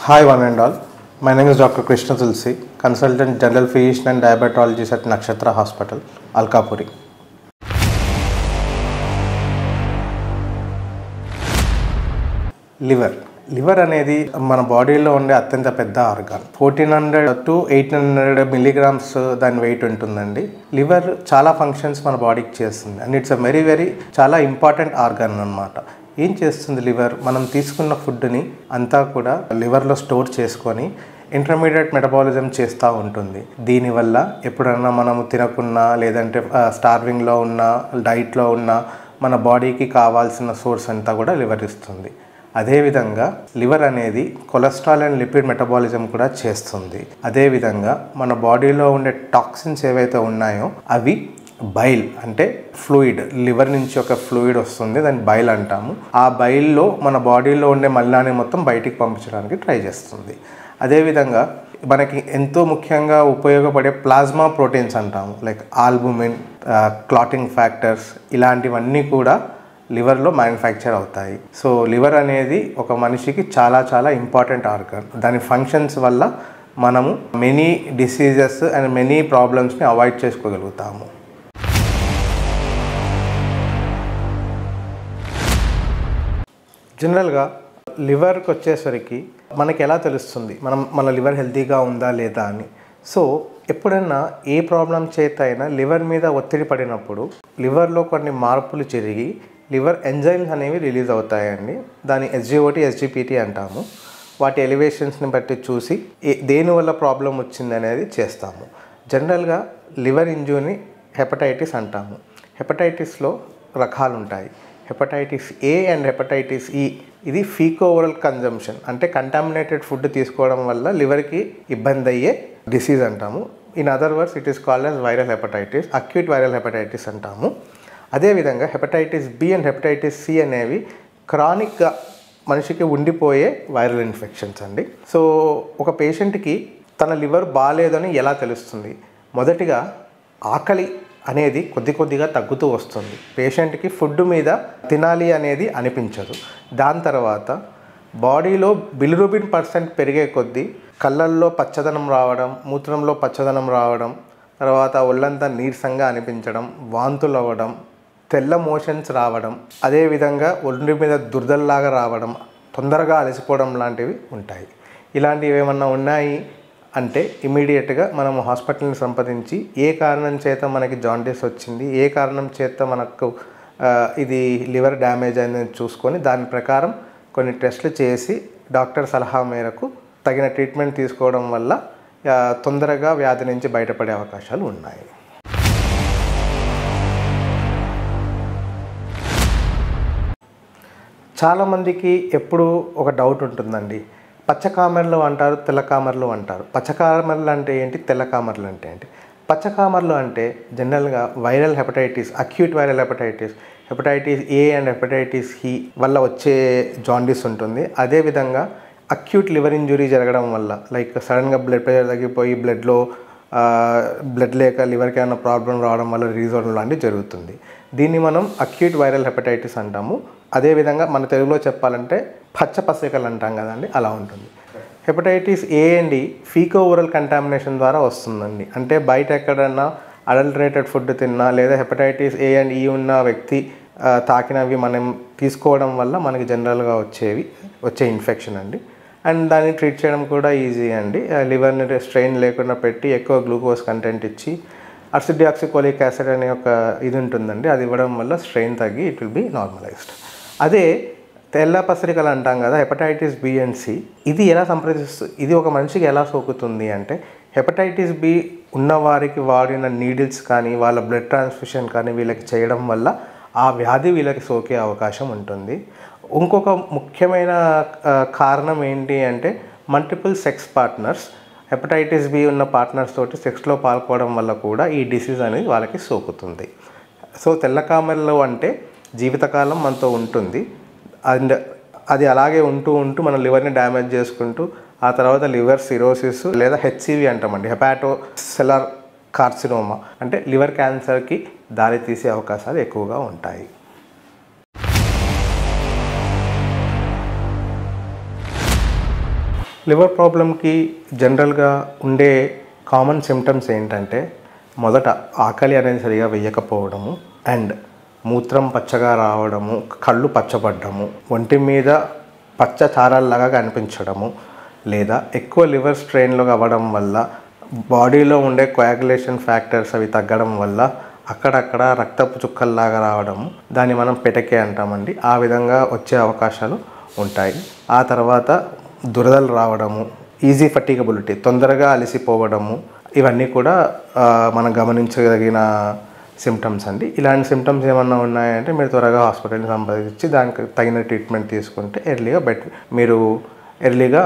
Hi, one and all. My name is Dr. Krishna Tulsi, Consultant General Physician and Diabetologist at Nakshatra Hospital, Alkapuri. Liver అనేది మన బాడీలో ఉండే అత్యంత పెద్ద organ. 1400 to 1800 milligrams దాని wait ఉంటుందండి. లివర్ చాలా ఫంక్షన్స్ మన బాడీకి చేస్తుంది అండ్ ఇట్స్ అ వెరీ చాలా ఇంపార్టెంట్ ఆర్గాన్ అన్నమాట. ఏం చేస్తుంది లివర్? మనం తీసుకున్న ఫుడ్ని అంతా కూడా లివర్లో స్టోర్ చేసుకొని ఇంటర్మీడియట్ మెటబాలిజం చేస్తూ ఉంటుంది. దీనివల్ల ఎప్పుడన్నా మనము తినకున్నా లేదంటే స్టార్వింగ్లో ఉన్న డైట్లో ఉన్న మన బాడీకి కావాల్సిన సోర్స్ అంతా కూడా లివర్ ఇస్తుంది. అదేవిధంగా లివర్ అనేది కొలెస్ట్రాల్ అండ్ లిపిడ్ మెటబాలిజం కూడా చేస్తుంది. అదేవిధంగా మన బాడీలో ఉండే టాక్సిన్స్ ఏవైతే ఉన్నాయో అవి బైల్ అంటే ఫ్లూయిడ్, లివర్ నుంచి ఒక ఫ్లూయిడ్ వస్తుంది, దాన్ని బైల్ అంటాము. ఆ బైల్లో మన బాడీలో ఉండే మలినాన్ని మొత్తం బయటికి పంపించడానికి ట్రై చేస్తుంది. అదేవిధంగా మనకి ఎంతో ముఖ్యంగా ఉపయోగపడే ప్లాస్మా ప్రోటీన్స్ అంటాము, లైక్ ఆల్బుమిన్, క్లాటింగ్ ఫ్యాక్టర్స్, ఇలాంటివన్నీ కూడా లివర్లో మ్యానుఫ్యాక్చర్ అవుతాయి. సో లివర్ అనేది ఒక మనిషికి చాలా ఇంపార్టెంట్ ఆర్గాన్. దాని ఫంక్షన్స్ వల్ల మనము మెనీ డిసీజెస్ అండ్ మెనీ ప్రాబ్లమ్స్ని అవాయిడ్ చేసుకోగలుగుతాము. జనరల్గా లివర్కి వచ్చేసరికి మనకి ఎలా తెలుస్తుంది మన లివర్ హెల్తీగా ఉందా లేదా అని? సో ఎప్పుడైనా ఏ ప్రాబ్లం చేత అయినా లివర్ మీద ఒత్తిడి పడినప్పుడు లివర్లో కొన్ని మార్పులు జరిగి లివర్ ఎంజైమ్స్ అనేవి రిలీజ్ అవుతాయండి. దాన్ని ఎస్జిఓటి, ఎస్జిపిటి అంటాము. వాటి ఎలివేషన్స్ని బట్టి చూసి దేనివల్ల ప్రాబ్లం వచ్చింది అనేది చేస్తాము. జనరల్గా లివర్ ఇంజ్యూరీని హెపటైటిస్ అంటాము. హెపటైటిస్లో రకాలు ఉంటాయి. Hepatitis A and hepatitis E. ఇది ఫీకో ఓరల్ కన్జంప్షన్ అంటే కంటామినేటెడ్ ఫుడ్ తీసుకోవడం వల్ల లివర్కి ఇబ్బంది అయ్యే డిసీజ్ అంటాము. In other words it is called as viral hepatitis, acute viral hepatitis అంటాము. అదేవిధంగా hepatitis B and hepatitis C అనేవి క్రానిక్గా మనిషికి ఉండిపోయే వైరల్ ఇన్ఫెక్షన్స్ అండి. సో ఒక పేషెంట్కి తన లివర్ బాగాలేదని ఎలా తెలుస్తుంది? మొదటిగా ఆకలి అనేది కొద్దిగా తగ్గుతూ వస్తుంది. పేషెంట్కి ఫుడ్ మీద తినాలి అనేది అనిపించదు. దాని తర్వాత బాడీలో బిలిరూబిన్ పర్సెంట్ పెరిగే కొద్దీ కళ్ళల్లో పచ్చదనం రావడం, మూత్రంలో పచ్చదనం రావడం, తర్వాత ఒళ్ళంతా నీరసంగా అనిపించడం, వాంతులు అవ్వడం, తెల్ల మోషన్స్ రావడం, అదేవిధంగా ఒంటి మీద దురదల్లాగా రావడం, తొందరగా అలసిపోవడం లాంటివి ఉంటాయి. ఇలాంటివి ఏమన్నా ఉన్నాయి అంటే ఇమీడియట్గా మనము హాస్పిటల్ని సంప్రదించి ఏ కారణం చేత మనకి జాండీస్ వచ్చింది, ఏ కారణం చేత మనకు ఇది లివర్ డ్యామేజ్ అయిందని చూసుకొని దాని ప్రకారం కొన్ని టెస్టులు చేసి డాక్టర్ సలహా మేరకు తగిన ట్రీట్మెంట్ తీసుకోవడం వల్ల తొందరగా వ్యాధి నుంచి బయటపడే అవకాశాలు ఉన్నాయి. చాలామందికి ఎప్పుడు ఒక డౌట్ ఉంటుందండి, పచ్చకామెర్లు అంటారు, తెల్లకామెర్లు అంటారు. పచ్చకామెర్లు అంటే ఏంటి, తెల్లకామెర్లు అంటే ఏంటి? పచ్చకామెర్లు అంటే జనరల్గా viral hepatitis, acute viral hepatitis, hepatitis A and hepatitis ఈ వల్ల వచ్చే జాండీస్ ఉంటుంది. అదేవిధంగా అక్యూట్ లివర్ ఇంజురీ జరగడం వల్ల, లైక్ సడన్గా బ్లడ్ ప్రెషర్ తగ్గిపోయి బ్లడ్ లేక లివర్కి ఏమైనా ప్రాబ్లం రావడం వల్ల రిలీజ్ అవ్వడం లాంటివి జరుగుతుంది. దీన్ని మనం అక్యూట్ వైరల్ హెపటైటిస్ అంటాము. అదేవిధంగా మన తెలుగులో చెప్పాలంటే పచ్చపసికలు అంటాం కదండి, అలా ఉంటుంది. హెపటైటిస్ ఏ అండ్ ఈ ఫీకో ఓరల్ కంటామినేషన్ ద్వారా వస్తుందండి. అంటే బయట ఎక్కడన్నా అడల్టరేటెడ్ ఫుడ్ తిన్నా లేదా హెపటైటిస్ ఏ అండ్ ఈ ఉన్న వ్యక్తి తాకినవి మనం తీసుకోవడం వల్ల మనకి జనరల్గా వచ్చే ఇన్ఫెక్షన్ అండి. అండ్ దాన్ని ట్రీట్ చేయడం కూడా ఈజీ అండి. లివర్ని స్ట్రెయిన్ లేకుండా పెట్టి ఎక్కువ గ్లూకోజ్ కంటెంట్ ఇచ్చి అసిడియాక్సికోలిక్ యాసిడ్ అనే ఒక ఇది ఉంటుందండి, అది ఇవ్వడం వల్ల స్ట్రెయిన్ తగ్గి ఇట్ విల్ బి నార్మలైజ్డ్. అదే తెల్ల పసరికలు అంటాం కదా, హెపటైటిస్ బి అండ్ సి, ఇది ఎలా ఇది ఒక మనిషికి ఎలా సోకుతుంది అంటే హెపటైటిస్ బి ఉన్నవారికి వాడిన నీడిల్స్ కానీ వాళ్ళ బ్లడ్ ట్రాన్స్ఫ్యూషన్ కానీ వీళ్ళకి చేయడం వల్ల ఆ వ్యాధి వీళ్ళకి సోకే అవకాశం ఉంటుంది. ఇంకొక ముఖ్యమైన కారణం ఏంటి అంటే multiple sex partners, hepatitis B ఉన్న పార్ట్నర్స్ తోటి సెక్స్లో పాల్గొనడం వల్ల కూడా ఈ డిసీజ్ అనేది వాళ్ళకి సోకుతుంది. సో తెల్లకామెర్లు అంటే జీవితకాలం మనతో ఉంటుంది అండ్ అది అలాగే ఉంటూ మన లివర్ని డ్యామేజ్ చేసుకుంటూ ఆ తర్వాత లివర్ సిరోసిస్ లేదా హెచ్సివి అంటామండి, హెపాటో సెల్యులార్ కార్సినోమా అంటే లివర్ క్యాన్సర్కి దారితీసే అవకాశాలు ఎక్కువగా ఉంటాయి. లివర్ ప్రాబ్లంకి జనరల్గా ఉండే కామన్ సిమ్టమ్స్ ఏంటంటే మొదట ఆకలి అనేది సరిగా వేయకపోవడము అండ్ మూత్రం పచ్చగా రావడము, కళ్ళు పచ్చబడ్డము, ఒంటి మీద పచ్చ చారాల్లాగా కనిపించడము, లేదా ఎక్కువ లివర్ స్ట్రెయిన్లో అవ్వడం వల్ల బాడీలో ఉండే కోయాగులేషన్ ఫ్యాక్టర్స్ అవి తగ్గడం వల్ల అక్కడక్కడ రక్తపు చుక్కల్లాగా రావడము, దాన్ని మనం పెటకే అంటామండి. ఆ విధంగా వచ్చే అవకాశాలు ఉంటాయి. ఆ తర్వాత దురదలు రావడము, ఈజీ ఫటిగబిలిటీ, తొందరగా అలసిపోవడము, ఇవన్నీ కూడా మనం గమనించదగిన సిమ్టమ్స్ అండి. ఇలాంటి సిమ్టమ్స్ ఏమన్నా ఉన్నాయంటే మీరు త్వరగా హాస్పిటల్ని సంప్రదించి దానికి తగిన ట్రీట్మెంట్ తీసుకుంటే మీరు ఎర్లీగా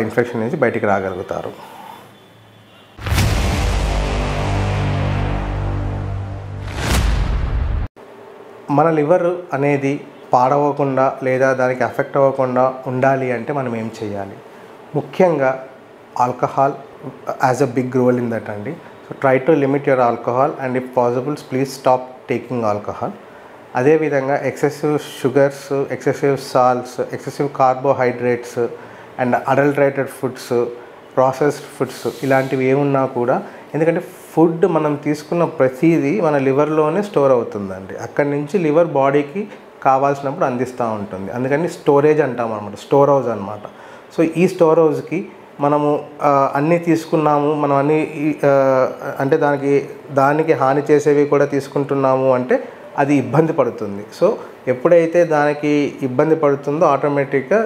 ఇన్ఫెక్షన్ నుంచి బయటికి రాగలుగుతారు. మన లివర్ అనేది పాడవకుండా లేదా దానికి ఎఫెక్ట్ అవ్వకుండా ఉండాలి అంటే మనం ఏం చేయాలి? ముఖ్యంగా alcohol has a big role in that అండి. So try to limit your alcohol and if possible please stop taking alcohol. అదేవిధంగా excessive sugars, excessive salts, excessive carbohydrates and adulterated foods, processed foods ఇలాంటివి ఏమున్నా కూడా, ఎందుకంటే food మనం తీసుకున్న ప్రతిదీ మన లివర్లోనే స్టోర్ అవుతుందండి. అక్కడి నుంచి లివర్ బాడీకి కావాల్సినప్పుడు అందిస్తూ ఉంటుంది. అందుకని స్టోరేజ్ అంటాం అనమాట, స్టోర్ హౌస్ అనమాట. సో ఈ స్టోర్ హౌస్కి మనము అన్నీ తీసుకున్నాము, మనం అన్నీ అంటే దానికి హాని చేసేవి కూడా తీసుకుంటున్నాము అంటే అది ఇబ్బంది పడుతుంది. సో ఎప్పుడైతే దానికి ఇబ్బంది పడుతుందో ఆటోమేటిక్గా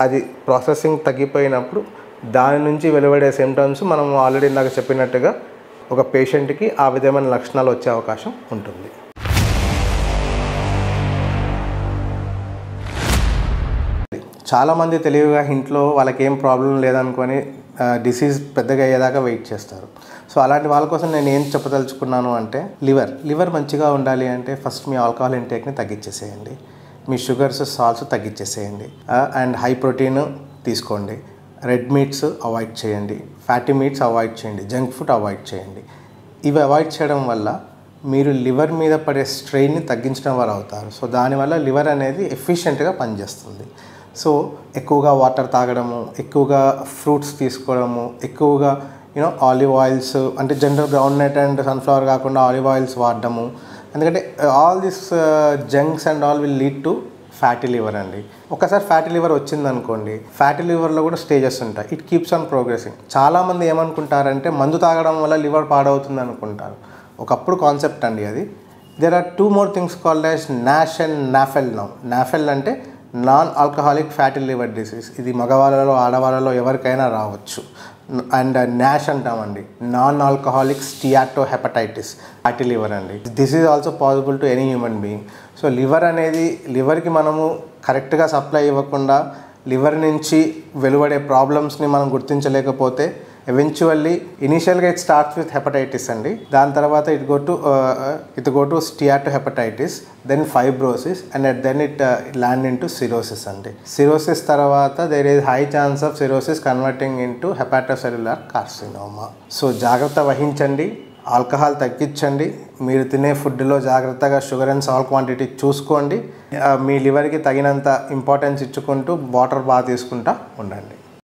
అది ప్రాసెసింగ్ తగ్గిపోయినప్పుడు దాని నుంచి వెలువడే సిమ్టమ్స్ మనం ఆల్రెడీ ఇందాక చెప్పినట్టుగా ఒక పేషెంట్కి ఆ విధమైన లక్షణాలు వచ్చే అవకాశం ఉంటుంది. చాలామంది తెలివిగా ఇంట్లో వాళ్ళకి ఏం ప్రాబ్లం లేదనుకొని డిసీజ్ పెద్దగా అయ్యేదాకా వెయిట్ చేస్తారు. సో అలాంటి వాళ్ళ కోసం నేను ఏం చెప్పదలుచుకున్నాను అంటే లివర్ మంచిగా ఉండాలి అంటే ఫస్ట్ మీ ఆల్కహాల్ ఇంటేక్ని తగ్గించేసేయండి, మీ షుగర్స్, సాల్ట్స్ తగ్గించేసేయండి, అండ్ హై ప్రోటీన్ తీసుకోండి, రెడ్ మీట్స్ అవాయిడ్ చేయండి, ఫ్యాటీ మీట్స్ అవాయిడ్ చేయండి, జంక్ ఫుడ్ అవాయిడ్ చేయండి. ఇవి అవాయిడ్ చేయడం వల్ల మీరు లివర్ మీద పడే స్ట్రెయిన్ని తగ్గించడం వల్ల అవుతారు. సో దానివల్ల లివర్ అనేది ఎఫిషియెంట్గా పనిచేస్తుంది. సో ఎక్కువగా వాటర్ తాగడము, ఎక్కువగా ఫ్రూట్స్ తీసుకోవడము, ఎక్కువగా ఆలివ్ ఆయిల్స్, అంటే general groundnut and sunflower కాకుండా ఆలివ్ ఆయిల్స్ వాడడము. ఎందుకంటే all this junks and all will lead to fatty liver అండి. ఒకసారి ఫ్యాటీ లివర్ వచ్చిందనుకోండి, ఫ్యాటీ లివర్లో కూడా స్టేజెస్ ఉంటాయి. It keeps on progressing. చాలామంది ఏమనుకుంటారంటే మందు తాగడం వల్ల లివర్ పాడవుతుంది అనుకుంటారు. ఒకప్పుడు కాన్సెప్ట్ అండి అది. There are 2 more things called as NASH and NAFL now. NAFL అంటే non alcoholic fatty liver disease. ఇది మగవాళ్ళలో ఆడవాళ్ళలో ఎవరికైనా రావచ్చు. అండ్ నాష్ అంటామండి, non alcoholic steatohepatitis, fatty liver అండి. This is also possible to any human being. So లివర్కి మనము కరెక్ట్గా సప్లై ఇవ్వకుండా లివర్ నుంచి వెలువడే ప్రాబ్లమ్స్ని మనం గుర్తించలేకపోతే ఎవెన్చువల్లీ ఇనీషియల్గా ఇట్ స్టార్ట్స్ విత్ హెపటైటిస్ అండి. దాని తర్వాత it go to steatohepatitis, then fibrosis and then it land in to cirrhosis అండి. సిరోసిస్ తర్వాత there is high chance of cirrhosis converting in to hepatocellular carcinoma. So జాగ్రత్త వహించండి, alcohol తగ్గించండి, మీరు తినే ఫుడ్లో జాగ్రత్తగా షుగర్ అండ్ సాల్ట్ క్వాంటిటీ చూసుకోండి, మీ లివర్కి తగినంత ఇంపార్టెన్స్ ఇచ్చుకుంటూ వాటర్ బాగా తీసుకుంటూ ఉండండి.